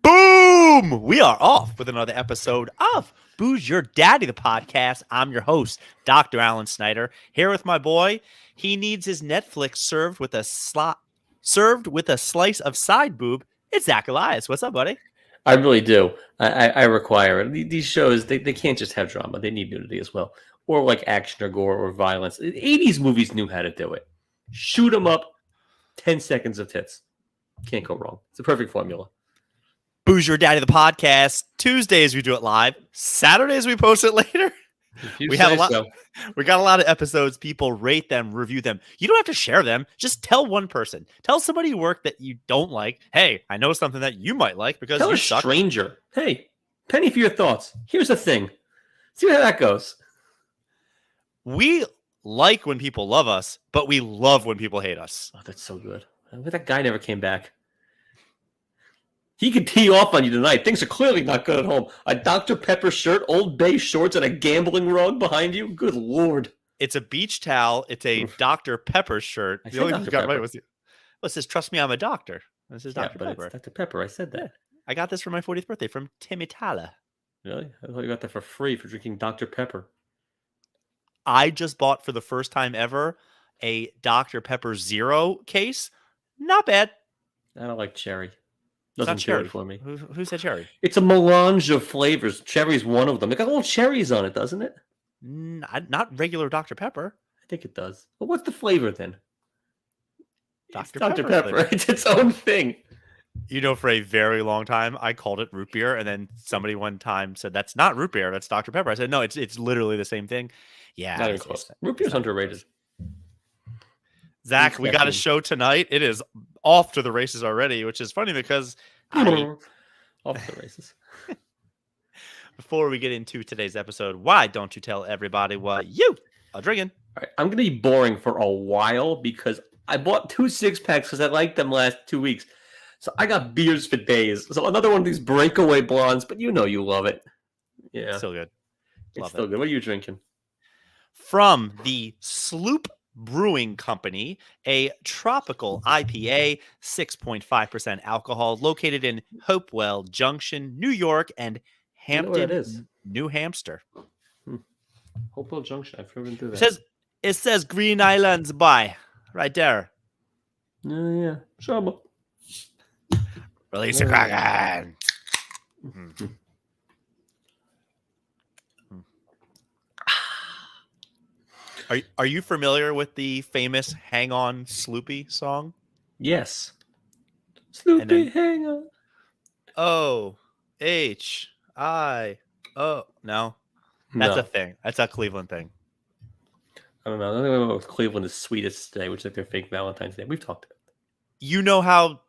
Boom! We are off with another episode of Booze Your Daddy, the podcast. I'm your host, Dr. Alan Snyder, here with my boy. He needs his Netflix served with a slice of side boob. It's Zach Elias. What's up, buddy? I really do. I require it. These shows, they can't just have drama. They need nudity as well. Or like action or gore or violence. 80s movies knew how to do it. Shoot them up, 10 seconds of tits. Can't go wrong. It's a perfect formula. Booze Your Daddy, the podcast. Tuesdays we do it live. Saturdays we post it later. We got a lot of episodes. People rate them, review them. You don't have to share them. Just tell one person. Tell somebody you work that you don't like. Hey, I know something that you might like because tell you a suck. Stranger. Hey, penny for your thoughts. Here's the thing. See how that goes. We like when people love us, but we love when people hate us. Oh, that's so good. That guy never came back. He could tee off on you tonight. Things are clearly not good at home. A Dr. Pepper shirt, Old Bay shorts, and a gambling rug behind you? Good Lord. It's a beach towel. It's a Dr. Pepper shirt. The only thing you got right was, it says, "Trust me, I'm a doctor." This is Dr. Pepper. It's Dr. Pepper. I said that. Yeah. I got this for my 40th birthday from Tim Itala. Really? I thought you got that for free for drinking Dr. Pepper. I just bought for the first time ever a Dr. Pepper Zero case. Not bad. I don't like cherry. Doesn't cherry for me. Who said cherry? It's a melange of flavors. Cherry's one of them. It got little cherries on it, doesn't it? Not regular Dr. Pepper. I think it does. But what's the flavor then? Dr. Pepper. It's its own thing. You know, for a very long time, I called it root beer, and then somebody one time said, "That's not root beer. That's Dr. Pepper." I said, "No, it's literally the same thing." Yeah, not even close. Root beer's underrated. Zach, we got a show tonight. It is off to the races already, which is funny because off to the races. Before we get into today's episode, why don't you tell everybody what you are drinking? All right, I'm going to be boring for a while because I bought 2 6-packs because I liked them last 2 weeks. So I got beers for days. So another one of these breakaway blondes, but you know you love it. Yeah. Still good. It's still good. What are you drinking? From the Sloop Brewing Company, a tropical IPA, 6.5% alcohol, located in Hopewell Junction, New York, and Hampton, New Hampshire. Hopewell Junction. I've never been through that. It says Green Islands by right there. Yeah. Sure. Release the Kraken. Are you familiar with the famous "Hang On, Sloopy" song? Yes. Sloopy, hang on. O-H-I-O. No, that's a thing. That's a Cleveland thing. I don't know. The only one with Cleveland is Sweetest Day, which is like their fake Valentine's Day. We've talked about that. You know how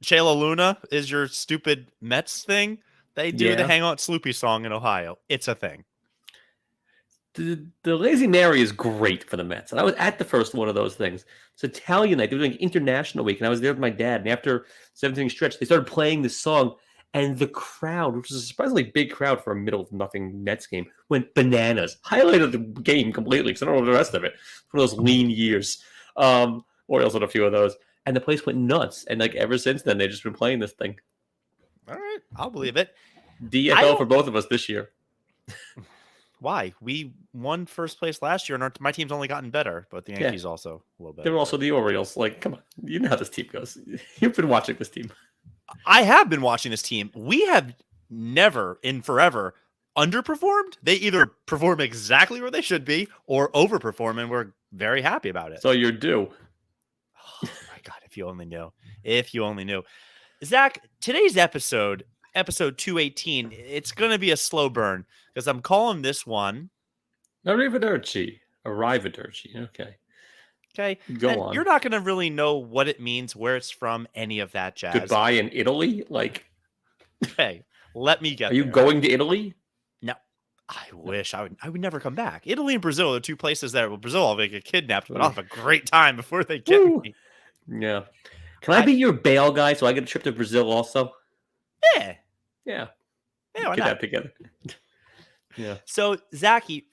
Shayla Luna is your stupid Mets thing? They do the "Hang On, Sloopy" song in Ohio. It's a thing. The Lazy Mary is great for the Mets. And I was at the first one of those things. It's Italian night. They were doing International Week. And I was there with my dad. And after 7th stretch, they started playing this song. And the crowd, which was a surprisingly big crowd for a middle of nothing Mets game, went bananas. Highlighted the game completely because I don't know the rest of it. For those lean years. Orioles had a few of those. And the place went nuts. And like ever since then, they've just been playing this thing. All right. I'll believe it. DFL for both of us this year. Why? We won first place last year, and my team's only gotten better, but the Yankees also a little better. They're also the Orioles. Like, come on. You know how this team goes. You've been watching this team. I have been watching this team. We have never, in forever, underperformed. They either perform exactly where they should be or overperform, and we're very happy about it. So you're due. Oh, my God, if you only knew. If you only knew. Zach, today's episode 218, it's going to be a slow burn because I'm calling this one Arrivederci. Okay. Go on. You're not going to really know what it means, where it's from, any of that jazz. Goodbye in Italy? Like, hey, let me get Are you going to Italy? No. I wish I would never come back. Italy and Brazil are the two places that Brazil I'll get kidnapped, but I'll have a great time before they get me. Yeah. Can I be your bail guy so I get a trip to Brazil also? Yeah. Yeah, why get not? that together. Yeah. So, Zachy,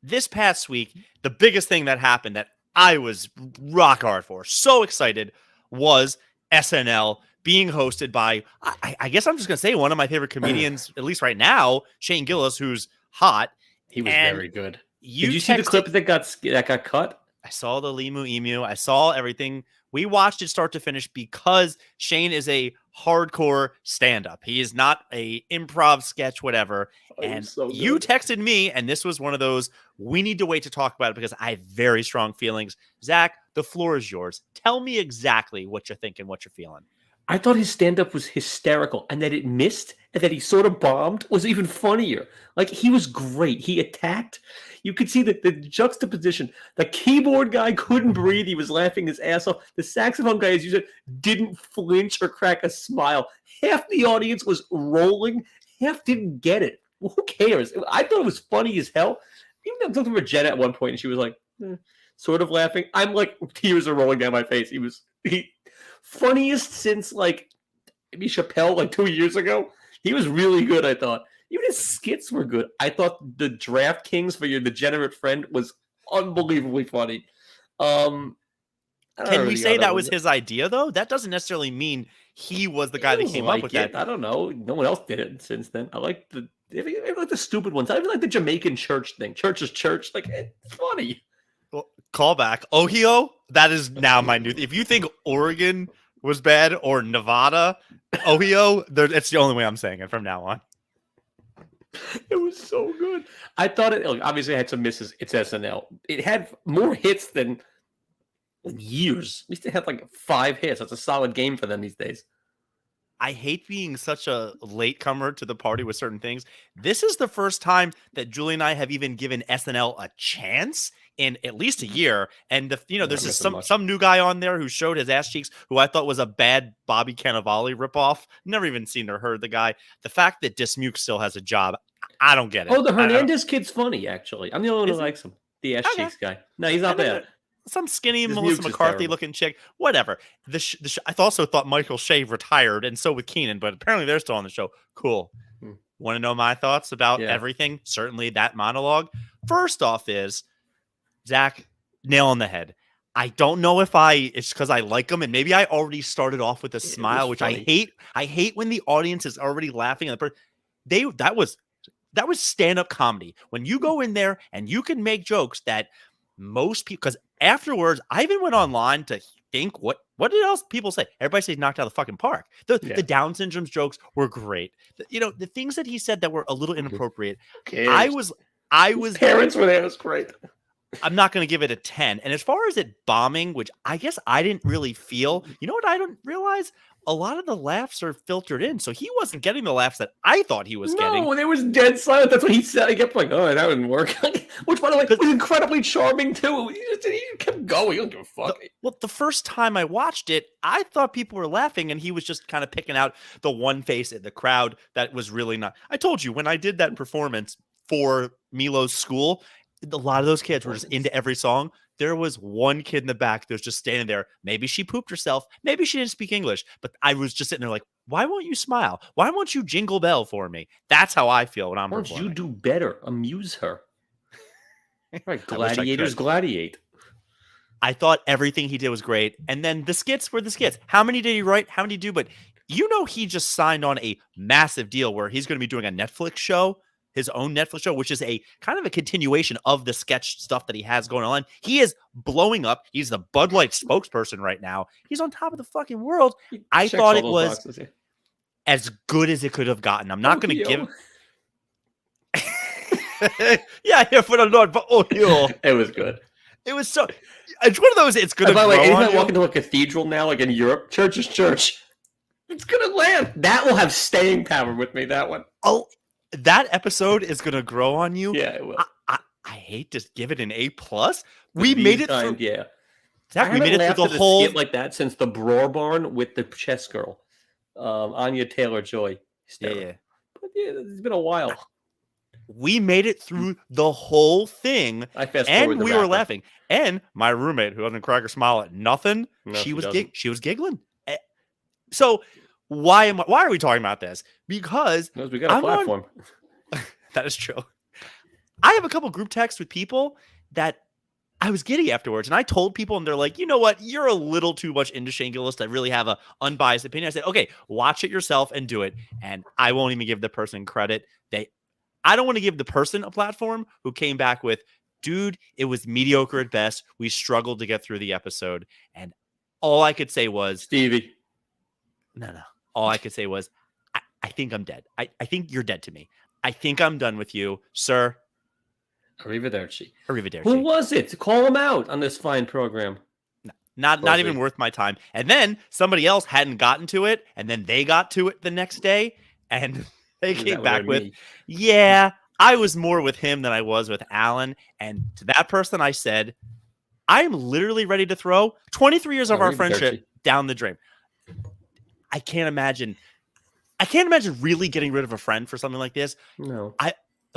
this past week, the biggest thing that happened that I was rock hard for, so excited, was SNL being hosted by, I guess I'm just going to say one of my favorite comedians, at least right now, Shane Gillis, who's hot. He was very good. Did you see the clip that got cut? I saw the Limu Emu. I saw everything. We watched it start to finish because Shane is a hardcore stand-up. He is not a improv sketch, whatever. And you texted me, and this was one of those, we need to wait to talk about it because I have very strong feelings. Zach, the floor is yours. Tell me exactly what you're thinking, what you're feeling. I thought his stand-up was hysterical, and that it missed, and that he sort of bombed was even funnier. Like, he was great. He attacked. You could see the juxtaposition. The keyboard guy couldn't breathe. He was laughing his ass off. The saxophone guy, as you said, didn't flinch or crack a smile. Half the audience was rolling. Half didn't get it. Well, who cares? I thought it was funny as hell. Even though I talked to Jenna at one point, and she was like, sort of laughing. I'm like, tears are rolling down my face. He funniest since like maybe Chappelle like 2 years ago. He was really good, I thought. Even his skits were good. I thought the DraftKings for Your Degenerate Friend was unbelievably funny. Can we say that was his idea, though? That doesn't necessarily mean he was the guy that came up with that. I don't know. No one else did it since then. I like the stupid ones. I even like the Jamaican church thing. Church is church. Like, it's funny. Well, callback. Ohio, that is now my new. If you think Oregon was bad or Nevada, Ohio, it's the only way I'm saying it from now on. It was so good. I thought it obviously had some misses. It's SNL. It had more hits than years. At least it had like 5 hits. That's a solid game for them these days. I hate being such a latecomer to the party with certain things. This is the first time that Julie and I have even given SNL a chance in at least a year. And there's just some new guy on there who showed his ass cheeks, who I thought was a bad Bobby Cannavale ripoff. Never even seen or heard the guy. The fact that Dismuke still has a job, I don't get it. Oh, the Hernandez kid's funny, actually. I'm the only one who likes him. The ass cheeks guy. No, he's not bad. Some skinny Melissa McCarthy looking chick, whatever. I also thought Michael Shea retired, and so with Keenan, but apparently they're still on the show. Cool. Want to know my thoughts about everything? Certainly that monologue. First off is, Zach, nail on the head. I don't know if it's because I like him, and maybe I already started off with a smile, which funny. I hate. I hate when the audience is already laughing at the person. That was stand-up comedy. When you go in there and you can make jokes that most people, because afterwards, I even went online to think what did else people say? Everybody says knocked out of the fucking park. The Down syndrome's jokes were great. The things that he said that were a little inappropriate. I was parents were there. It was great. I'm not going to give it a 10. And as far as it bombing, which I guess I didn't really feel, you know what I didn't realize? A lot of the laughs are filtered in. So he wasn't getting the laughs that I thought he was getting. No, there was dead silent. That's what he said. He kept like, oh, that wouldn't work. Which, by the way, was incredibly charming, too. He kept going. He don't give a fuck. Well, the first time I watched it, I thought people were laughing, and he was just kind of picking out the one face in the crowd that was really not. I told you, when I did that performance for Milo's school, a lot of those kids were just into every song. There was one kid in the back that was just standing there. Maybe she pooped herself. Maybe she didn't speak English. But I was just sitting there like, why won't you smile? Why won't you jingle bell for me? That's how I feel when I'm performing. Why don't you do better? Amuse her. Right, gladiators gladiate. I thought everything he did was great. And then the skits were the skits. How many did he write? How many did he do? But he just signed on a massive deal where he's going to be doing a Netflix show. His own Netflix show, which is a kind of a continuation of the sketch stuff that he has going on. He is blowing up. He's the Bud Light spokesperson right now. He's on top of the fucking world. I thought it was as good as it could have gotten. I'm not going to give. Yeah, here for the Lord, but it was good. It was so. It's one of those. It's going to. By the way, anytime I walk into a cathedral now, like in Europe, church is church. It's going to land. That will have staying power with me. That one. Oh. That episode is going to grow on you. Yeah, it will. I hate to give it an A+. We made it through. Yeah. Zach, we made it through the whole skit like that since the Broer Barn with the chess girl, Anya Taylor-Joy. Yeah. But it's been a while. We made it through the whole thing, and we were laughing. And my roommate, who doesn't crack or smile at nothing, she was giggling. So. Why are we talking about this? Because we got a platform. That is true. I have a couple group texts with people that I was giddy afterwards, and I told people, and they're like, you know what? You're a little too much into Shane Gillis to really have an unbiased opinion. I said, okay, watch it yourself and do it. And I won't even give the person credit. I don't want to give the person a platform who came back with, dude, it was mediocre at best. We struggled to get through the episode. And all I could say was, Stevie. No. All I could say was, I think I'm dead. I think you're dead to me. I think I'm done with you, sir. Arrivederci. Arrivederci. Who was it? Call him out on this fine program. Not even worth my time. And then somebody else hadn't gotten to it, and then they got to it the next day, and they came back with, yeah, I was more with him than I was with Alan. And to that person, I said, I am literally ready to throw 23 years of our friendship down the drain. I can't imagine really getting rid of a friend for something like this. No.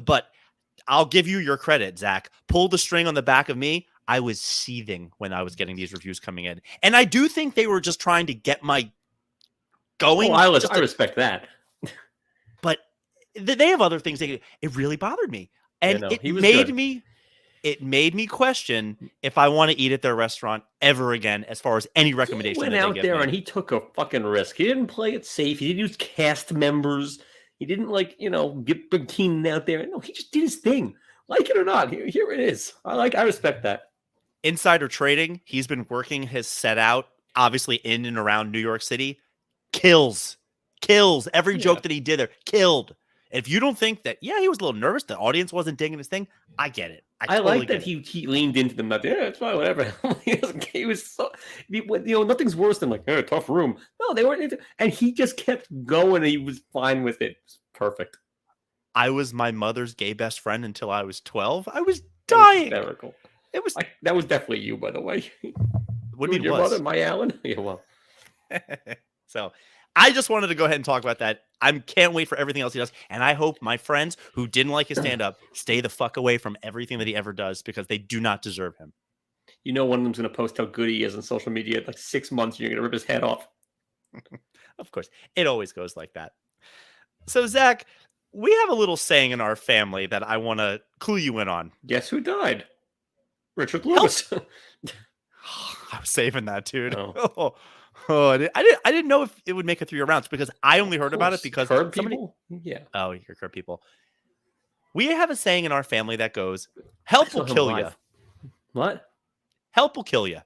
But I'll give you your credit, Zach. Pull the string on the back of me. I was seething when I was getting these reviews coming in. And I do think they were just trying to get my going. I respect that. But they have other things. It really bothered me. And it made me question if I want to eat at their restaurant ever again, as far as any recommendation. He went out there and he took a fucking risk. He didn't play it safe. He didn't use cast members. He didn't get Big Keenan out there. No, he just did his thing. Like it or not, here it is. I respect that. Insider trading. He's been working his set out, obviously in and around New York City. Kills. Every joke that he did there, killed. If you don't think that, he was a little nervous, the audience wasn't digging his thing, I get it. I totally like that he leaned into them. It's fine, whatever. He was so, nothing's worse than tough room. No, they weren't. And he just kept going. And he was fine with it. It was perfect. I was my mother's gay best friend until I was 12. I was dying. Hysterical. That was definitely you, by the way. What do you mean, your mother, my Alan? Yeah, well. So I just wanted to go ahead and talk about that. I can't wait for everything else he does. And I hope my friends who didn't like his stand-up stay the fuck away from everything that he ever does, because they do not deserve him. One of them's going to post how good he is on social media in 6 months, and you're going to rip his head off. Of course. It always goes like that. So, Zach, we have a little saying in our family that I want to clue you in on. Guess who died? Richard Lewis. I was saving that, dude. Oh, I didn't know if it would make it through your rounds, because I only heard about it because people? Yeah. Oh, you're Curb people. We have a saying in our family that goes, "Help will kill you." What? Help will kill you.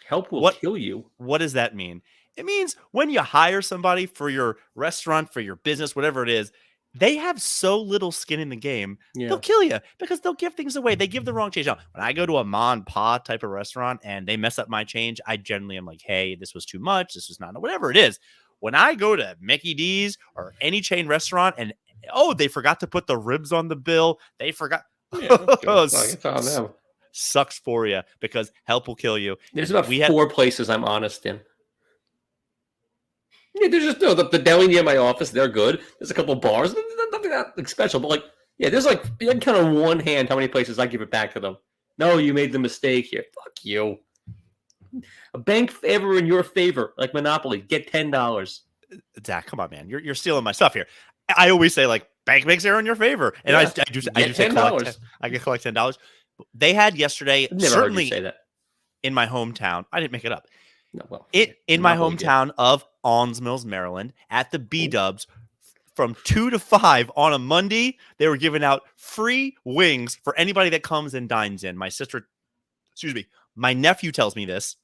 Help will kill you. What does that mean? It means when you hire somebody for your restaurant, for your business, whatever it is, they have so little skin in the game, they'll kill you because they'll give things away. They give the wrong change. Now, when I go to a ma and pa type of restaurant and they mess up my change, I generally am like, hey, this was too much. This was not, whatever it is. When I go to Mickey D's or any chain restaurant and, they forgot to put the ribs on the bill. They forgot. It's on them. Sucks for you, because help will kill you. There's about 4 places I'm honest in. Yeah, there's just the deli near my office. They're good. There's a couple bars, nothing that special, but there's you can count on one hand how many places I give it back to them. No, you made the mistake here. Fuck you. A bank favor in your favor, like Monopoly. Get $10. Zach, come on, man. You're stealing my stuff here. I always say bank makes error in your favor, and I do say $10. I can collect $10. They had yesterday. I've never heard you say that. In my hometown. I didn't make it up. No, well, in my hometown of Alns Mills, Maryland, at the B-Dubs, from 2 to 5 on a Monday, they were giving out free wings for anybody that comes and dines in. My nephew tells me this.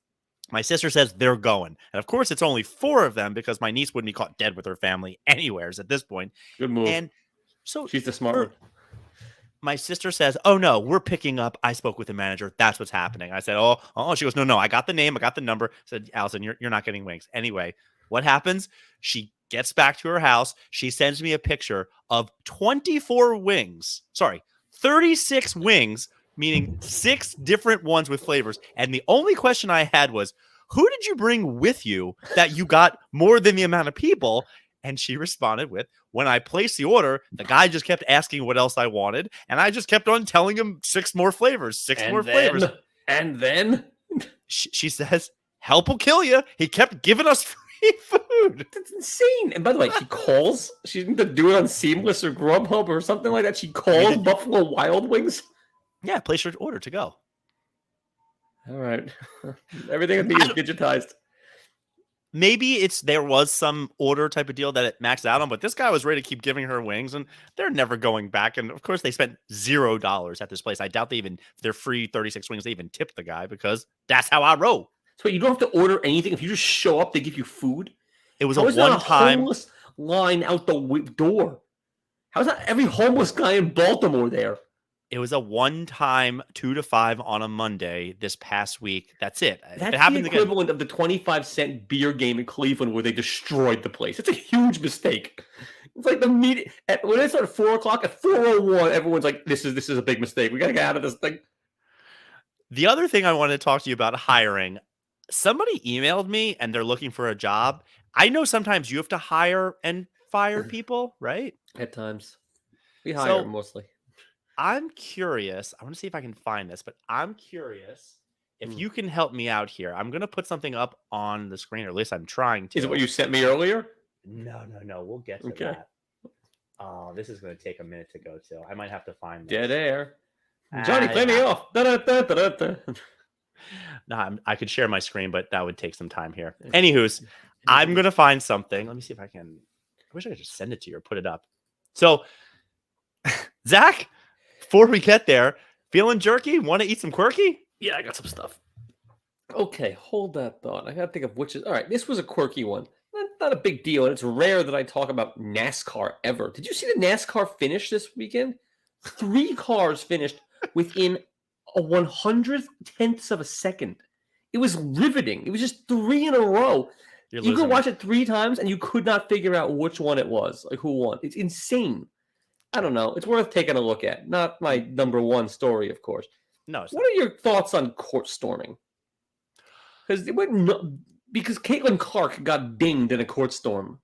My sister says they're going. And of course, it's only 4 of them, because my niece wouldn't be caught dead with her family anywheres at this point. Good move. And so she's the smart one. My sister says, oh, no, we're picking up. I spoke with the manager. That's what's happening. I said, oh. She goes, no, I got the name. I got the number. I said, Allison, you're not getting wings. Anyway, what happens? She gets back to her house. She sends me a picture of 24 wings. Sorry, 36 wings, meaning 6 different ones with flavors. And the only question I had was, who did you bring with you that you got more than the amount of people? And she responded with, when I placed the order, the guy just kept asking what else I wanted. And I just kept on telling him 6 more flavors, flavors. And then she says, help will kill you. He kept giving us free food. That's insane. And by the way, she calls. She didn't do it on Seamless or Grubhub or something like that. She calls Buffalo Wild Wings. Yeah, place your order to go. All right. Everything with me is digitized. Maybe there was some order type of deal that it maxed out on, but this guy was ready to keep giving her wings, and they're never going back. And of course, they spent $0 at this place. I doubt their free 36 wings, they even tipped the guy because that's how I roll. So you don't have to order anything. If you just show up, they give you food. It was a one-time homeless line out the door. How's not every homeless guy in Baltimore there? It was a one-time 2 to 5 on a Monday this past week. That's it. That's it happened the equivalent of the 25-cent beer game in Cleveland where they destroyed the place. It's a huge mistake. It's like the meeting when it started at 4:00 at 4:01. Everyone's like, "This is a big mistake. We gotta get out of this thing." The other thing I wanted to talk to you about hiring. Somebody emailed me and they're looking for a job. I know sometimes you have to hire and fire people, right? At times, we hire mostly. I'm curious. I want to see if I can find this, but I'm curious if you can help me out here. I'm going to put something up on the screen, or at least I'm trying to. Is it what you sent me earlier? No. We'll get to that. Oh, this is going to take a minute to go to. I might have to find this. Dead air. Johnny, play me off. No, I could share my screen, but that would take some time here. Anywho's, I'm going to find something. Let me see if I can. I wish I could just send it to you or put it up. So, Zach, before we get there, feeling jerky? Want to eat some quirky? Yeah, I got some stuff. Okay, hold that thought. I got to think of which is... All right, this was a quirky one. Not a big deal, and it's rare that I talk about NASCAR ever. Did you see the NASCAR finish this weekend? 3 cars finished within a 100th of a second. It was riveting. It was just 3 in a row. You could watch it 3 times, and you could not figure out which one it was, like who won. It's insane. I don't know. It's worth taking a look at. Not my number one story, of course. No. What are your thoughts on court storming? Because Caitlin Clark got dinged in a court storm.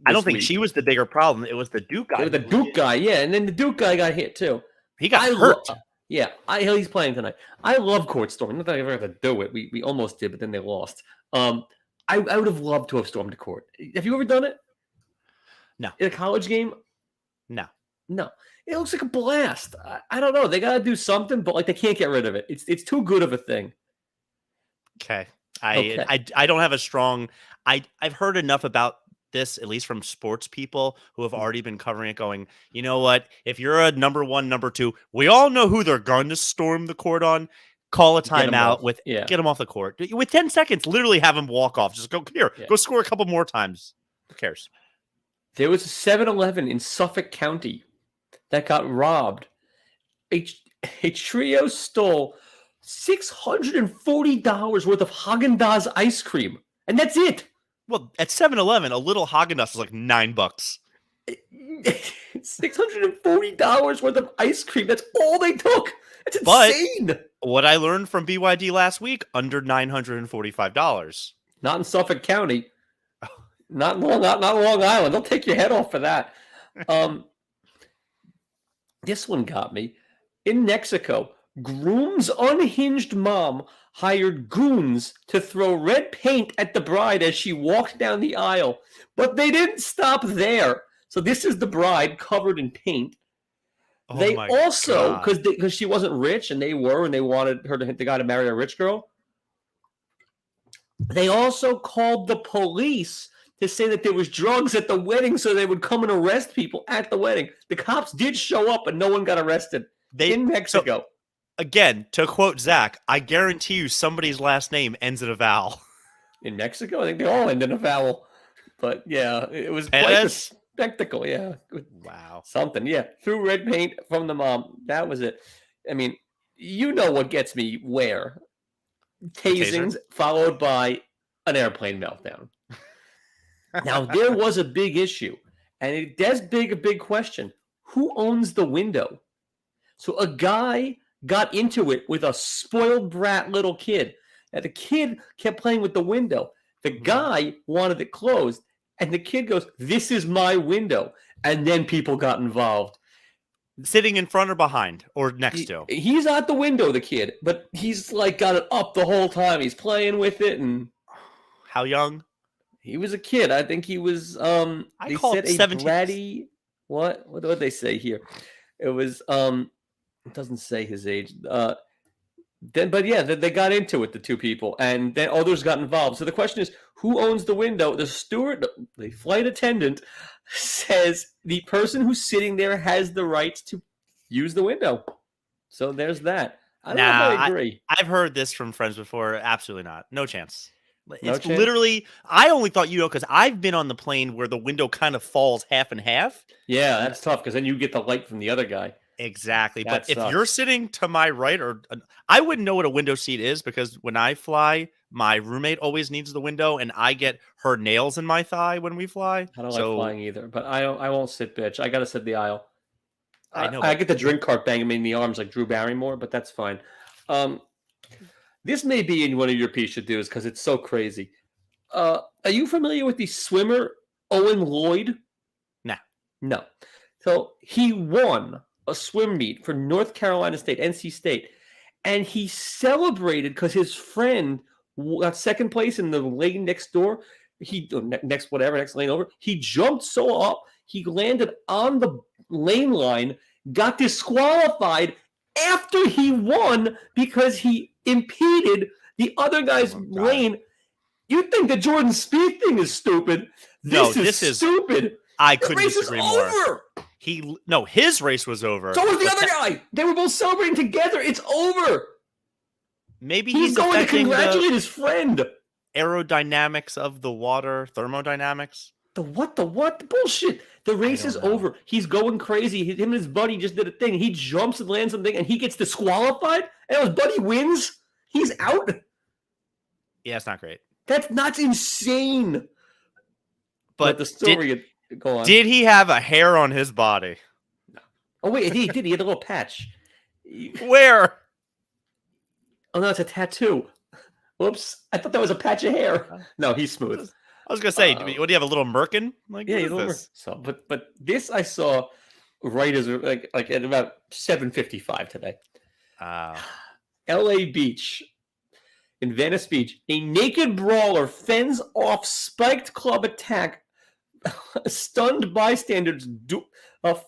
I don't think she was the bigger problem. It was the Duke guy. It was the Duke guy, yeah. And then the Duke guy got hit, too. He got hurt. He's playing tonight. I love court storming. Not that I ever had to do it. We almost did, but then they lost. I would have loved to have stormed the court. Have you ever done it? No. In a college game? No. It looks like a blast. I don't know. They got to do something, but like they can't get rid of it. It's too good of a thing. Okay. I don't have a strong... I've heard enough about this, at least from sports people who have already been covering it, going, you know what? If you're a number 1, number 2, we all know who they're going to storm the court on. Call a timeout get them off the court. With 10 seconds, literally have them walk off. Just go score a couple more times. Who cares? There was a 7-Eleven in Suffolk County that got robbed. A trio stole $640 worth of Haagen-Dazs ice cream. And that's it. Well, at 7-Eleven, a little Haagen-Dazs is like $9. $640 worth of ice cream. That's all they took. That's insane. But what I learned from BYD last week, under $945. Not in Suffolk County. Not Long Island. They'll take your head off for that. This one got me. In Mexico, groom's unhinged mom hired goons to throw red paint at the bride as she walked down the aisle. But they didn't stop there. So this is the bride covered in paint. Oh they also, because she wasn't rich, and they wanted her to hit the guy to marry a rich girl. They also called the police to say that there was drugs at the wedding, so they would come and arrest people at the wedding. The cops did show up, but no one got arrested in Mexico. So, again, to quote Zach, I guarantee you somebody's last name ends in a vowel. In Mexico? I think they all end in a vowel. But yeah, it was quite a spectacle. Yeah. Wow. Something. Yeah. Threw red paint from the mom. That was it. I mean, you know what gets me where? Tasings followed by an airplane meltdown. Now, there was a big issue, and it does beg a big question. Who owns the window? So a guy got into it with a spoiled brat little kid. And the kid kept playing with the window. The guy wanted it closed, and the kid goes, "This is my window." And then people got involved. Sitting in front or behind or next to? He's at the window, the kid, but he's like got it up the whole time. He's playing with it. And how young? He was a kid. I think he was, they said a 17. Bratty, what did they say here? It was, it doesn't say his age. They got into it, the two people, and then others got involved. So the question is, who owns the window? The steward, the flight attendant, says the person who's sitting there has the right to use the window. So there's that. I don't know if I agree. I've heard this from friends before. Absolutely not. No chance. It's literally, I only thought, because I've been on the plane where the window kind of falls half and half. Yeah, that's tough because then you get the light from the other guy. Exactly. But if you're sitting to my right, I wouldn't know what a window seat is because when I fly, my roommate always needs the window and I get her nails in my thigh when we fly. I don't like flying either, but I won't sit, bitch. I got to sit the aisle. I know. I get the drink cart banging me in the arms like Drew Barrymore, but that's fine. This may be in one of your Pishadoos because it's so crazy. Are you familiar with the swimmer Owen Lloyd? Nah. No. So he won a swim meet for North Carolina State, NC State, and he celebrated because his friend got second place in the lane next door. Next lane over. He jumped so up, he landed on the lane line, got disqualified after he won because he impeded the other guy's lane. You think the Jordan Spieth thing is stupid? This is stupid. I couldn't disagree more. Over. His race was over. So was the other guy. They were both celebrating together. It's over. Maybe he's going to congratulate his friend. Aerodynamics of the water, thermodynamics. The what? The bullshit. The race is over. He's going crazy. Him and his buddy just did a thing. He jumps and lands something, and he gets disqualified. And his buddy wins. He's out. Yeah, it's not great. That's insane. But the story. Go on. Did he have a hair on his body? No. Oh wait, he did. He had a little patch. Where? Oh no, it's a tattoo. Whoops! I thought that was a patch of hair. No, he's smooth. I was gonna say, what do you have, a little merkin? Like, yeah, this? So, but this I saw right as like at about 7:55 today. L.A. Beach. In Venice Beach, a naked brawler fends off spiked club attack. Stunned bystanders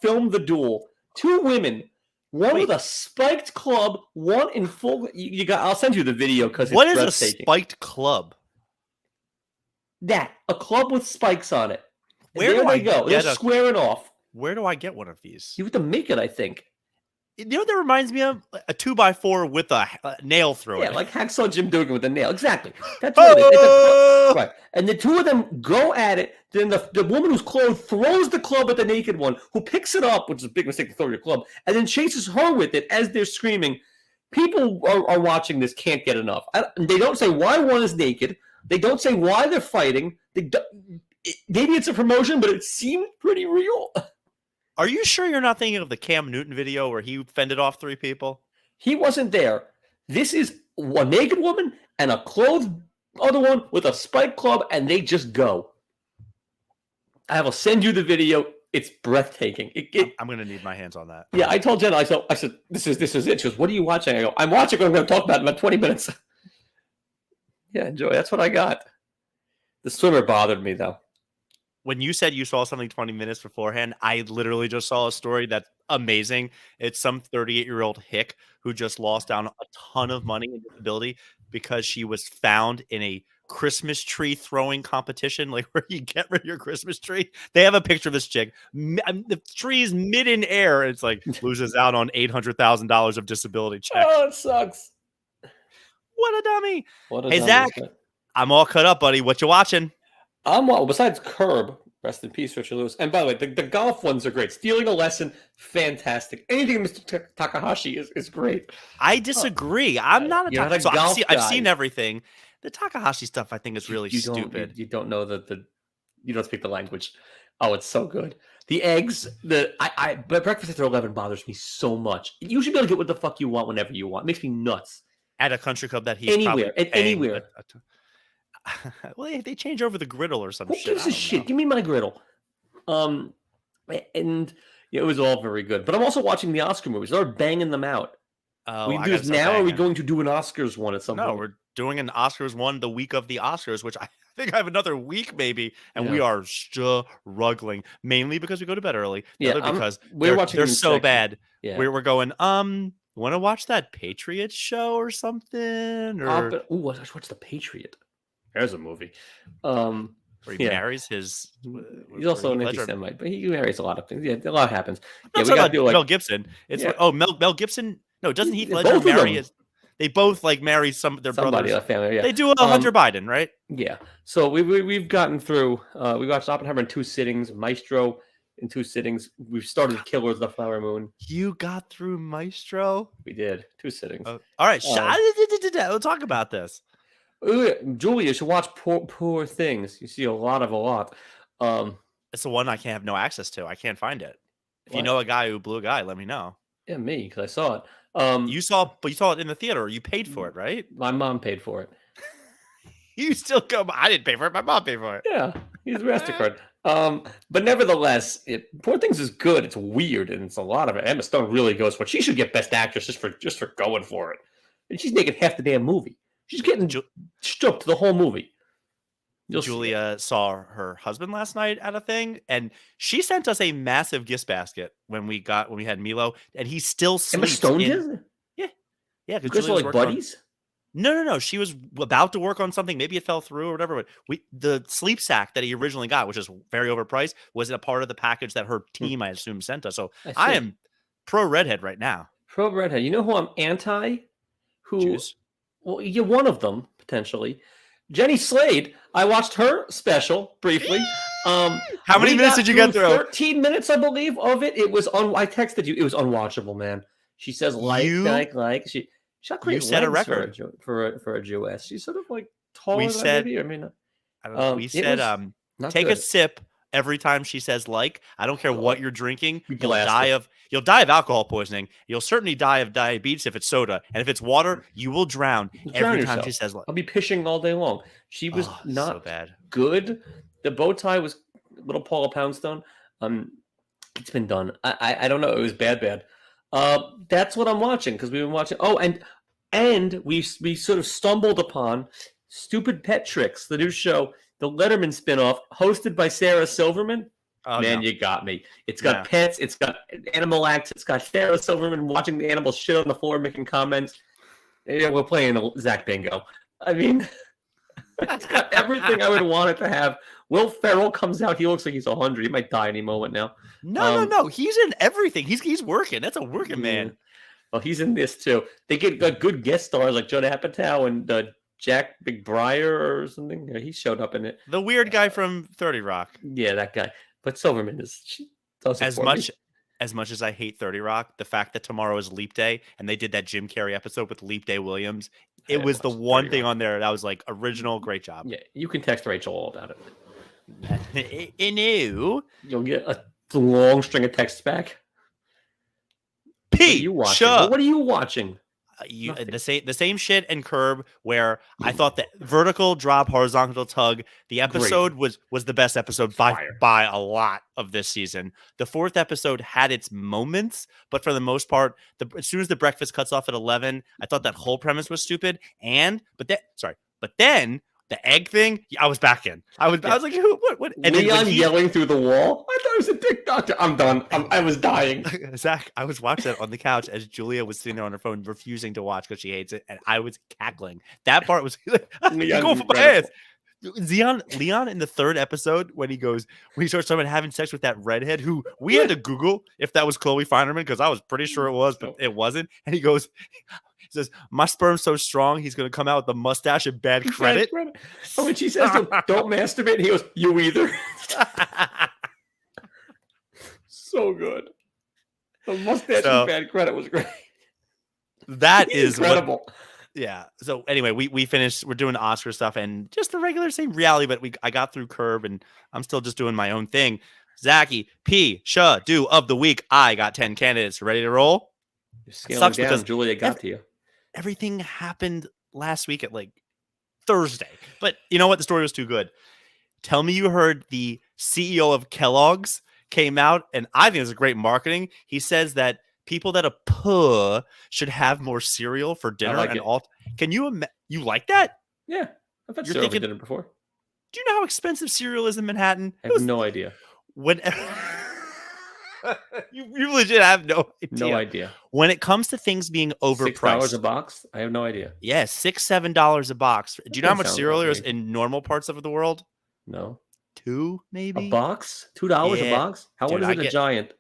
filmed the duel. Two women, one with a spiked club, one in full. I'll send you the video because it's breathtaking. What is a spiked club? A club with spikes on it. Where do I go? They're squaring off. Where do I get one of these? You have to make it, I think. You know what that reminds me of? A 2x4 with a nail through it. Yeah, like Hacksaw Jim Duggan with a nail. Exactly. That's what it is. Right. And the two of them go at it. Then the woman who's clothed throws the club at the naked one, who picks it up, which is a big mistake to throw your club, and then chases her with it as they're screaming. People are watching this, can't get enough. They don't say why one is naked. They don't say why they're fighting. Maybe it's a promotion, but it seemed pretty real. Are you sure you're not thinking of the Cam Newton video where he fended off 3 people? He wasn't there. This is a naked woman and a clothed other one with a spike club, and they just go. I will send you the video. It's breathtaking. I'm going to need my hands on that. Yeah, I told Jenna, I said, this is it. She goes, what are you watching? I go, I'm watching what I'm going to talk about in about 20 minutes. Yeah, enjoy. That's what I got. The swimmer bothered me, though. When you said you saw something 20 minutes beforehand, I literally just saw a story that's amazing. It's some 38-year-old hick who just lost down a ton of money in disability because she was found in a Christmas tree throwing competition, like where you get rid of your Christmas tree. They have a picture of this chick. The tree is mid in air. And it's like loses out on $800,000 of disability check. Oh, it sucks. What a dummy. Hey, Zach, I'm all cut up, buddy. What you watching? Besides Curb, rest in peace, Richard Lewis. And by the way, the golf ones are great. Stealing a Lesson, fantastic. Anything Mr. Takahashi is great. I disagree. I'm not a Takahashi. So I've seen everything. The Takahashi stuff, I think, is really stupid. You don't know you don't speak the language. Oh, it's so good. The eggs, but breakfast after 11 bothers me so much. You should be able to get what the fuck you want whenever you want. It makes me nuts. At a country club that he's anywhere. Well, they change over the griddle or some shit. Who gives a shit? Give me my griddle. And it was all very good. But I'm also watching the Oscar movies. They're banging them out. We do this now, or are we going to do an Oscars one at some point? No, we're doing an Oscars one the week of the Oscars, which I think I have another week maybe, and we are struggling, mainly because we go to bed early. Because they're so bad. Yeah. We're going, Want to watch that Patriot show or something? Or what's the Patriot? There's a movie. Where he marries his. He's also an anti-Semite, but he marries a lot of things. Yeah, a lot happens. Yeah, we got to do Mel Gibson. It's Mel Gibson. No, doesn't Heath Ledger marry his? They both marry their brothers. Family. Yeah. They do a Hunter Biden, right? Yeah. So we've gotten through. We watched Oppenheimer in 2 sittings, Maestro in 2 sittings. We've started Killers of the Flower Moon. You got through Maestro. We did 2 sittings. All right, we'll talk about this. Julia, you should watch Poor Things. You see a lot. It's the one I can't have no access to. I can't find it. If you know a guy who blew a guy, let me know. Yeah, me, because I saw it. You saw it in the theater. You paid for it, right? My mom paid for it. You still go. I didn't pay for it. My mom paid for it. Yeah, he's MasterCard. But nevertheless, Poor Things is good. It's weird, and it's a lot of it. Emma Stone really goes for it. She should get Best Actress just for going for it. And she's making half the damn movie. She's getting stripped the whole movie. Julia saw her husband last night at a thing, and she sent us a massive gift basket when we had Milo, and he still sleeps. Emma Stone did? Yeah, because Julia was buddies. No. She was about to work on something. Maybe it fell through or whatever. But the sleep sack that he originally got, which is very overpriced, was a part of the package that her team, I assume, sent us. So I am pro redhead right now. Pro redhead. You know who I'm anti? Jews? Well, you're one of them potentially. Jenny Slade. I watched her special briefly. How many minutes did you get through? 13 minutes, I believe, of it. It was I texted you. It was unwatchable, man. She says like. She got great. You set a record for a Jewess. She's sort of like taller than maybe. I mean, we said take a sip every time she says like. I don't care what you're drinking. You'll die of alcohol poisoning. You'll certainly die of diabetes if it's soda, and if it's water, you will drown every time she says like. I'll be pishing all day long. She was not so bad. Good. The bow tie was little Paula Poundstone. It's been done. I don't know. It was bad. That's what I'm watching because we've been watching. Oh, and we sort of stumbled upon Stupid Pet Tricks, the new show, the Letterman spinoff, hosted by Sarah Silverman. Oh, man, you got me. It's got pets. It's got animal acts. It's got Sarah Silverman watching the animals shit on the floor, making comments. Yeah, we're playing Zach Bingo. I mean, it's got everything I would want it to have. Will Ferrell comes out. He looks like he's 100. He might die any moment now. No. He's in everything. He's working. That's a working man. Well, he's in this too. They get good guest stars like Judd Apatow and Jack McBriar or something. Yeah, he showed up in it. The weird guy from 30 Rock. Yeah, that guy. But Silverman does as much as I hate 30 Rock, the fact that tomorrow is Leap Day and they did that Jim Carrey episode with Leap Day Williams, it was the one thing on there that was like original. Great job. Yeah, you can text Rachel all about it. You'll get a long string of texts back. What are you watching? The same shit and Curb, where I thought that vertical drop, horizontal tug, the episode was the best episode by a lot of this season. The 4th episode had its moments, but for the most part, as soon as the breakfast cuts off at 11, I thought that whole premise was stupid. But then the egg thing, I was back in. I was like, what? And Leon yelling through the wall. I thought it was a dick doctor. I'm done. I was dying. Zach, I was watching it on the couch as Julia was sitting there on her phone, refusing to watch because she hates it, and I was cackling. That part was like, go for my ass. Leon in the 3rd episode when he starts talking about having sex with that redhead who we had to Google if that was Chloe Finerman because I was pretty sure it was, but it wasn't. And he says, my sperm's so strong, he's going to come out with a mustache and bad credit. Oh, when she says, don't masturbate, he goes, you either. So good. The mustache and bad credit was great. That is incredible. Yeah. So anyway, we finished. We're doing Oscar stuff and just the regular same reality, but I got through Curb and I'm still just doing my own thing. Zachy, Pishadoo of the week. I got 10 candidates. Ready to roll? You're scaling down. Because Julia got to you. Everything happened last week at like Thursday, but you know what? The story was too good. Tell me you heard the CEO of Kellogg's came out, and I think it's a great marketing. He says that people that are poor should have more cereal for dinner and all. Can you like that? Yeah, I've had cereal for dinner before. Do you know how expensive cereal is in Manhattan? I have no idea. You legit have no idea. No idea. When it comes to things being overpriced. $6 a box? I have no idea. Yeah, $6-7 a box. Do you know how much cereal there is in normal parts of the world? No. $2, maybe? A box? $2 a box? How much is it a giant?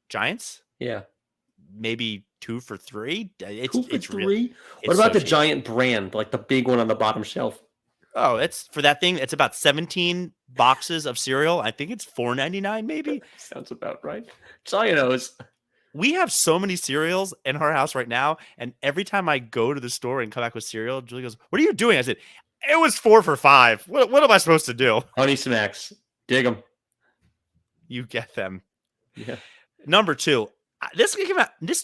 Giants? Yeah. Maybe 2 for $3? It's 2 for $3? What about the giant brand, like the big one on the bottom shelf? Oh, it's for that thing. It's about 17 boxes of cereal. I think it's $4.99, maybe. Sounds about right. Giant-O's. We have so many cereals in our house right now, and every time I go to the store and come back with cereal, Julie goes, "What are you doing?" I said, "It was 4 for $5. What am I supposed to do?" Honey Smacks. Dig them. You get them. Yeah. Number 2. This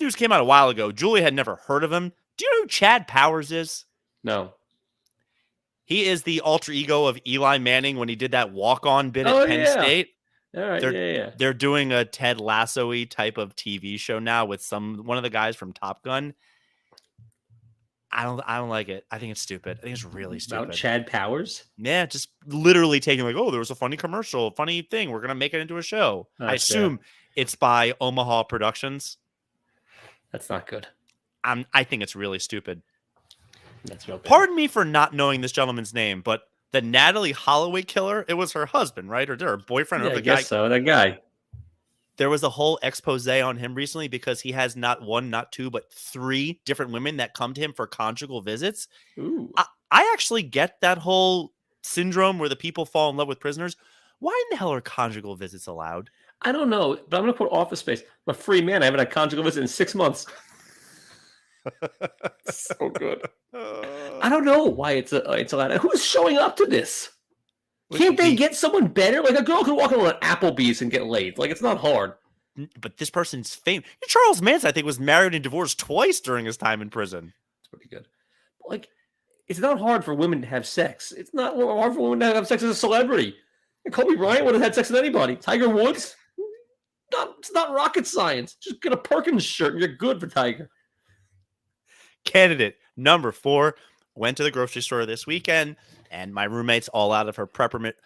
news came out a while ago. Julie had never heard of him. Do you know who Chad Powers is? No. He is the alter ego of Eli Manning when he did that walk-on bit at Penn State. All right, They're doing a Ted Lasso-y type of TV show now with one of the guys from Top Gun. I don't like it. I think it's stupid. I think it's really stupid. About Chad Powers? Yeah, just literally taking like, oh, there was a funny commercial, funny thing. We're gonna make it into a show. I assume it's by Omaha Productions. That's not good. I think it's really stupid. That's real bad. Pardon me for not knowing this gentleman's name, but the Natalie Holloway killer, it was her husband, right? Or her boyfriend? Yeah, or the I guess so. That guy. There was a whole expose on him recently because he has not 1, not 2, but 3 different women that come to him for conjugal visits. Ooh. I actually get that whole syndrome where the people fall in love with prisoners. Why in the hell are conjugal visits allowed? I don't know, but I'm going to put Office Space. I'm a free man. I haven't had conjugal visit in 6 months. So good. I don't know why it's allowed. Who's showing up to this? Can't they get someone better? Like a girl could walk into an Applebee's and get laid. Like it's not hard. But this person's famous. Charles Manson, I think, was married and divorced twice during his time in prison. It's pretty good. Like, it's not hard for women to have sex. It's not hard for women to have sex as a celebrity. And Kobe Bryant would have had sex with anybody. Tiger Woods? It's not rocket science. Just get a Perkins shirt and you're good for Tiger. Candidate number 4 went to the grocery store this weekend, and my roommate's all out of her peppermint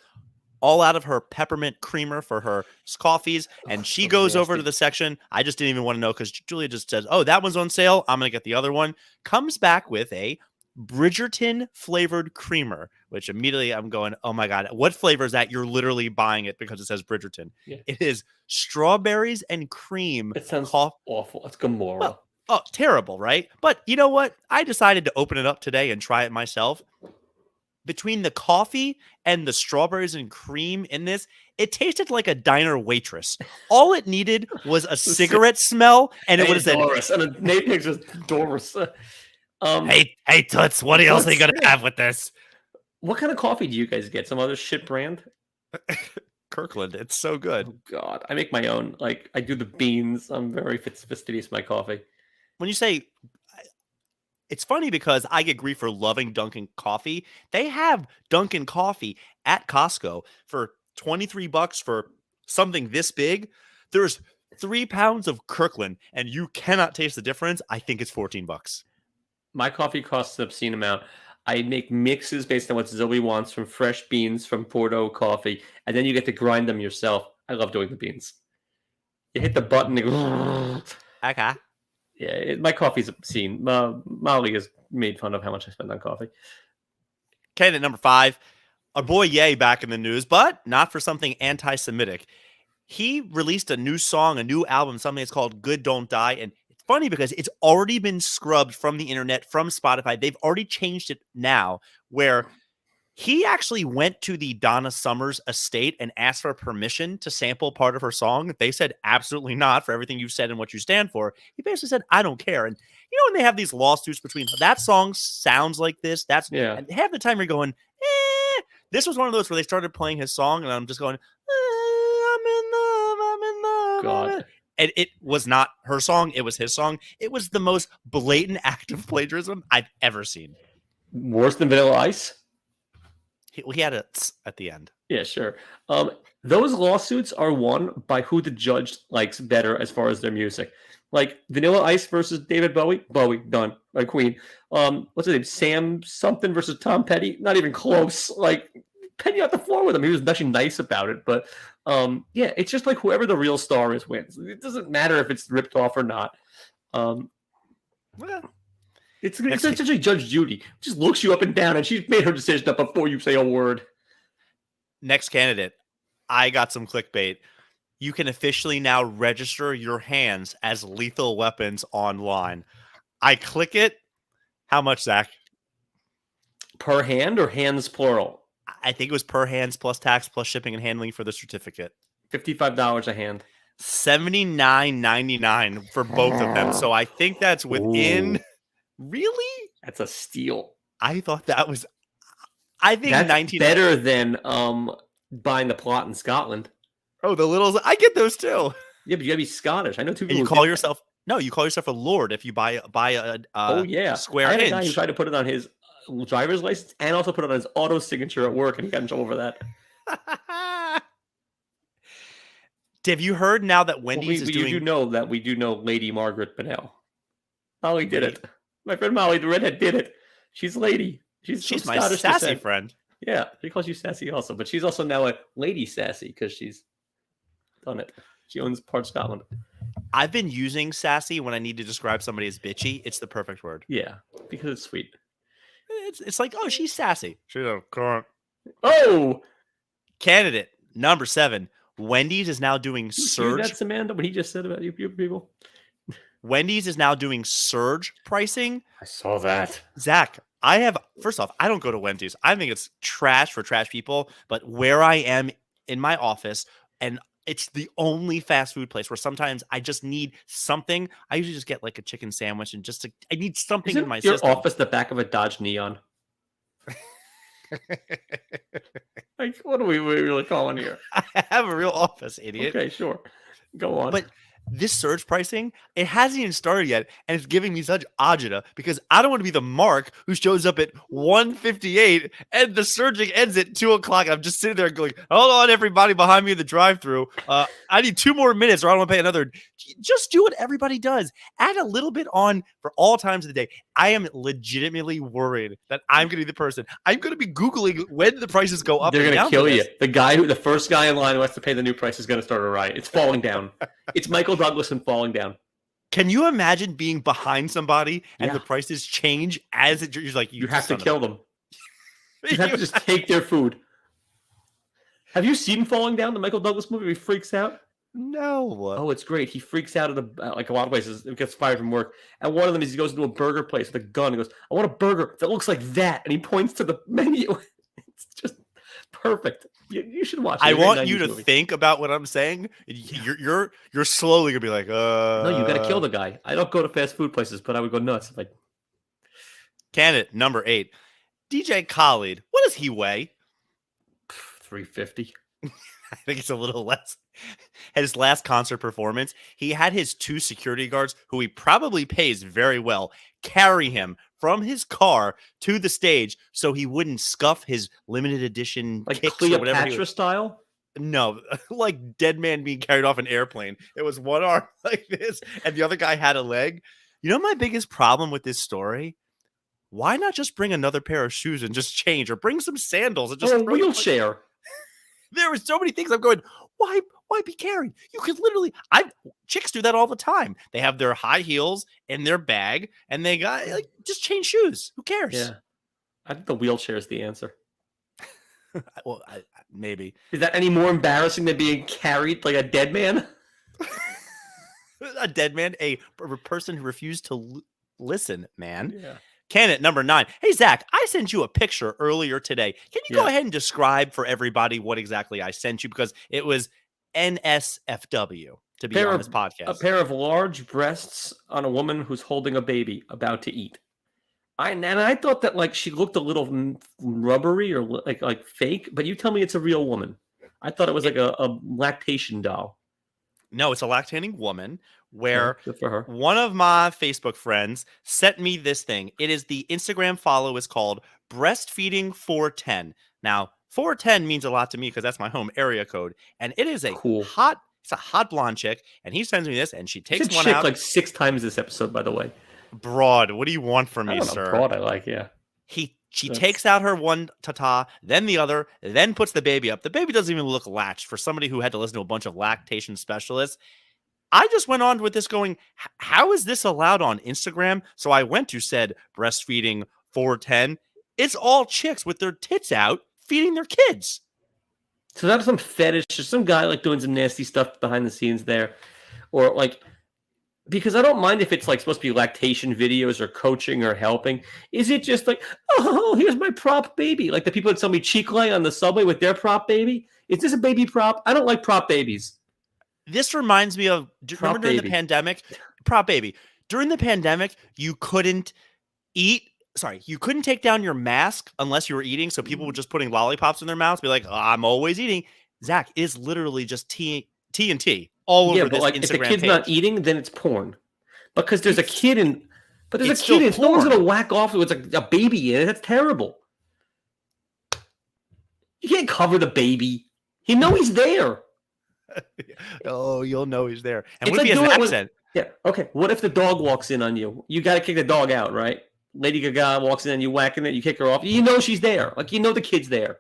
creamer for her coffees, and she goes over to the section. I just didn't even want to know because Julia just says, "Oh, that one's on sale. I'm gonna get the other one." Comes back with a Bridgerton flavored creamer, which immediately I'm going, "Oh my god, what flavor is that?" You're literally buying it because it says Bridgerton. Yeah. It is strawberries and cream. It sounds awful. It's Gomorrah. Well, oh, terrible, right? But you know what? I decided to open it up today and try it myself. Between the coffee and the strawberries and cream in this, it tasted like a diner waitress. All it needed was a cigarette smell, and it would have said, Doris. And the name picture is Doris. Hey, Toots, what else are you going to have with this? What kind of coffee do you guys get? Some other shit brand? Kirkland. It's so good. Oh, God. I make my own. Like, I do the beans. I'm very fastidious with my coffee. When you say, it's funny because I get grief for loving Dunkin' coffee. They have Dunkin' coffee at Costco for $23 for something this big. There's 3 pounds of Kirkland, and you cannot taste the difference. I think it's $14. My coffee costs an obscene amount. I make mixes based on what Zoe wants from fresh beans from Porto coffee, and then you get to grind them yourself. I love doing the beans. You hit the button and go. Okay. Yeah, my coffee's obscene. Molly has made fun of how much I spend on coffee. Candidate number 5, our boy Ye back in the news, but not for something anti-Semitic. He released a new song, a new album, something that's called Good Don't Die, and it's funny because it's already been scrubbed from the internet, from Spotify. They've already changed it now, where he actually went to the Donna Summers estate and asked for permission to sample part of her song. They said, absolutely not, for everything you've said and what you stand for. He basically said, I don't care. And you know, when they have these lawsuits between that song sounds like this, and half the time you're going, This was one of those where they started playing his song, and I'm just going, I'm in love. God. And it was not her song. It was his song. It was the most blatant act of plagiarism I've ever seen. Worse than Vanilla Ice? He had it at the end. Yeah, sure. Those lawsuits are won by who the judge likes better as far as their music. Like Vanilla Ice versus David Bowie. Bowie, done. Queen. What's his name? Sam something versus Tom Petty. Not even close. Like penny off the floor with him. He was actually nice about it, but yeah, it's just like whoever the real star is wins. It doesn't matter if it's ripped off or not. Well, it's essentially Judge Judy. Just looks you up and down, and she's made her decision up before you say a word. Next candidate, I got some clickbait. You can officially now register your hands as lethal weapons online. I click it. How much, Zach? Per hand or hands plural? I think it was per hands plus tax plus shipping and handling for the certificate. $55 a hand. $79.99 for both of them. So I think that's within. Ooh. Really? That's a steal. I thought that was. I think that's 19 better than buying the plot in Scotland. Oh, the littles. I get those too. Yeah, but you gotta be Scottish. I know two people. And you call yourself you call yourself a lord if you buy a square I had inch. A guy who tried to put it on his driver's license and also put it on his auto signature at work, and he got in trouble for that. Have you heard now that Wendy's is doing? You do know that we do know Lady Margaret Bennell. Molly did it. My friend Molly, the redhead, did it. She's a lady. She's my Scottish sassy descent. Friend. Yeah, she calls you sassy also, but she's also now a lady sassy because she's done it. She owns part of Scotland. I've been using sassy when I need to describe somebody as bitchy. It's the perfect word. Yeah, because it's sweet. It's like, oh, she's sassy. She's a current. Oh! Candidate number 7. Wendy's is now doing surge. That's Amanda, what he just said about you people. Wendy's is now doing surge pricing. I saw that. Zach, first off, I don't go to Wendy's. I think it's trash for trash people, but where I am in my office, and it's the only fast food place where sometimes I just need something. I usually just get like a chicken sandwich and I need something in my system. Your office the back of a Dodge Neon? Like, what are we really calling here? I have a real office, idiot. Okay, sure. Go on. But this surge pricing, it hasn't even started yet, and it's giving me such agita because I don't want to be the Mark who shows up at 1:58 and the surging ends at 2:00. I'm just sitting there going, hold on, everybody behind me in the drive-thru. I need 2 more minutes or I don't want to pay another. Just do what everybody does. Add a little bit on for all times of the day. I am legitimately worried that I'm going to be the person. I'm going to be Googling when the prices go up. They're going to kill you. The first guy in line who has to pay the new price is going to start a riot. It's falling down. It's Michael Douglas and falling down. Can you imagine being behind somebody and the prices change as it? You're like, you have to kill them. You have to just take their food. Have you seen Falling Down, the Michael Douglas movie? He freaks out. No. Oh, it's great. He freaks out at like a lot of places. He gets fired from work. And one of them is he goes into a burger place with a gun. He goes, I want a burger that looks like that. And he points to the menu. It's just perfect. You should watch it. I want you to think about what I'm saying. You're slowly gonna be like, No, you gotta kill the guy. I don't go to fast food places, but I would go nuts. Like, candidate number 8, DJ Khaled. What does he weigh? 350. I think it's a little less. At his last concert performance, he had his 2 security guards, who he probably pays very well, carry him from his car to the stage so he wouldn't scuff his limited edition like kicks Cleopatra or whatever. Style? No, like dead man being carried off an airplane. It was one arm like this, and the other guy had a leg. You know my biggest problem with this story? Why not just bring another pair of shoes and just change, or bring some sandals and just a wheelchair? There were so many things I'm going, why be carried? You could literally, chicks do that all the time. They have their high heels in their bag and they got just change shoes. Who cares? Yeah. I think the wheelchair is the answer. Well, maybe. Is that any more embarrassing than being carried like a dead man? A dead man? A person who refused to listen, man. Yeah. Candidate number 9. Hey, Zach, I sent you a picture earlier today. Can you go ahead and describe for everybody what exactly I sent you? Because it was NSFW to be on this podcast. A pair of large breasts on a woman who's holding a baby about to eat. I thought that she looked a little rubbery or like fake, but you tell me it's a real woman. I thought it was like a lactation doll. No, it's a lactating woman where one of my Facebook friends sent me this thing. It is the Instagram follow is called Breastfeeding 410. Now, 410 means a lot to me because that's my home area code. And it is a hot blonde chick. And he sends me this and she takes one out. Like 6 times this episode, by the way. Broad. What do you want from me, sir? Broad, I like, yeah. He She takes out her one tata, then the other, then puts the baby up. The baby doesn't even look latched for somebody who had to listen to a bunch of lactation specialists. I just went on with this going, how is this allowed on Instagram? So I went to said breastfeeding 410. It's all chicks with their tits out feeding their kids. So that's some fetish or some guy like doing some nasty stuff behind the scenes there. Or like, because I don't mind if it's like supposed to be lactation videos or coaching or helping. Is it just like, oh, here's my prop baby? Like the people that sell me Chick-fil-A on the subway with their prop baby? Is this a baby prop? I don't like prop babies. This reminds me of, remember during the pandemic? Prop baby. During the pandemic, you couldn't take down your mask unless you were eating. So people were just putting lollipops in their mouths, be like, oh, I'm always eating. Zach, is literally just T&T all over this Instagram if the kid's page. Not eating, then it's porn. Because there's a kid in, but there's a kid in, no one's going to whack off with a baby in it. That's terrible. You can't cover the baby. You know he's there. Oh, you'll know he's there. And it's what if like he has an accent? Okay. What if the dog walks in on you? You got to kick the dog out, right? Lady Gaga walks in and you whacking it, you kick her off. You know she's there. Like, you know the kid's there.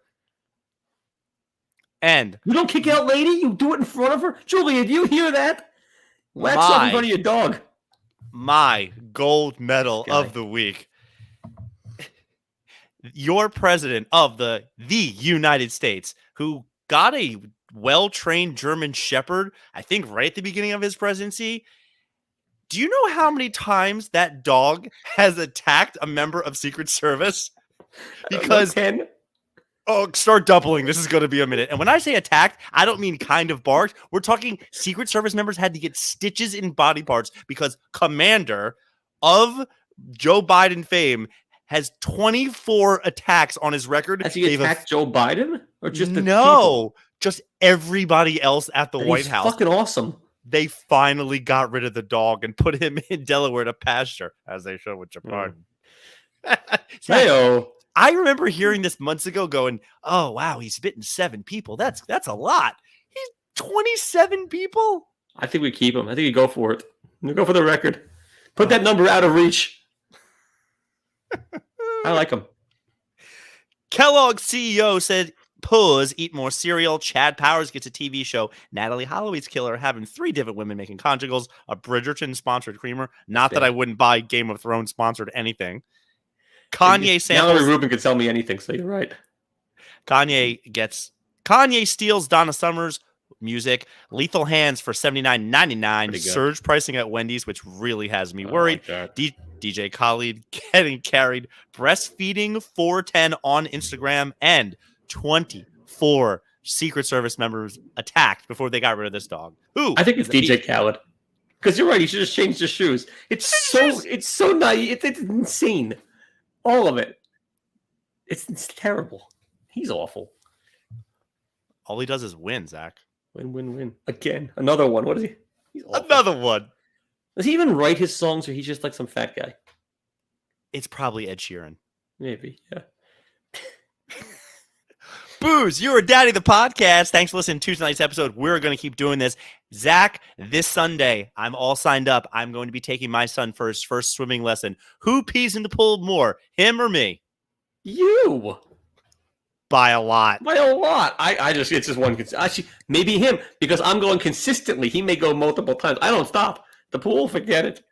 And you don't kick out lady, you do it in front of her. Julia, do you hear that? Wax up in front of your dog. My gold medal of the week. Your president of the United States, who got a well-trained German Shepherd, I think right at the beginning of his presidency. Do you know how many times that dog has attacked a member of Secret Service? Because start doubling. This is going to be a minute. And when I say attacked, I don't mean kind of barked. We're talking Secret Service members had to get stitches in body parts because Commander of Joe Biden fame has 24 attacks on his record. Has he attacked Joe Biden? Or just the people? Just everybody else at the White House. Fucking awesome. They finally got rid of the dog and put him in Delaware to pasture, as they should with Japan. Hey-o. I remember hearing this months ago going, oh, wow, he's bitten 7 people. That's a lot. He's 27 people? I think we keep him. I think we go for it. We go for the record. Put that number out of reach. I like him. Kellogg's CEO said, Pause, eat more cereal. Chad Powers gets a TV show. Natalie Holloway's killer having 3 different women making conjugals. A Bridgerton-sponsored creamer. Not that I wouldn't buy Game of Thrones sponsored anything. Kanye samples. Mallory Rubin could sell me anything, so you're right. Kanye steals Donna Summer's music. Lethal Hands for $79.99. Surge pricing at Wendy's, which really has me worried. Like DJ Khaled getting carried. Breastfeeding 410 on Instagram. And 24 Secret Service members attacked before they got rid of this dog. Who? I think it's DJ Khaled. Because you're right, he should just change his shoes. It's so naive. It's insane. All of it. It's terrible. He's awful. All he does is win, Zach. Win. Again. Another one. What is he? He's awful. Another one. Does he even write his songs, or he's just like some fat guy? It's probably Ed Sheeran. Maybe, yeah. Booze, you're a daddy the podcast. Thanks for listening to tonight's episode. We're going to keep doing this. Zach, this Sunday, I'm all signed up. I'm going to be taking my son for his first swimming lesson. Who pees in the pool more, him or me? You. By a lot. It's just one. Actually, maybe him, because I'm going consistently. He may go multiple times. I don't stop. The pool, forget it.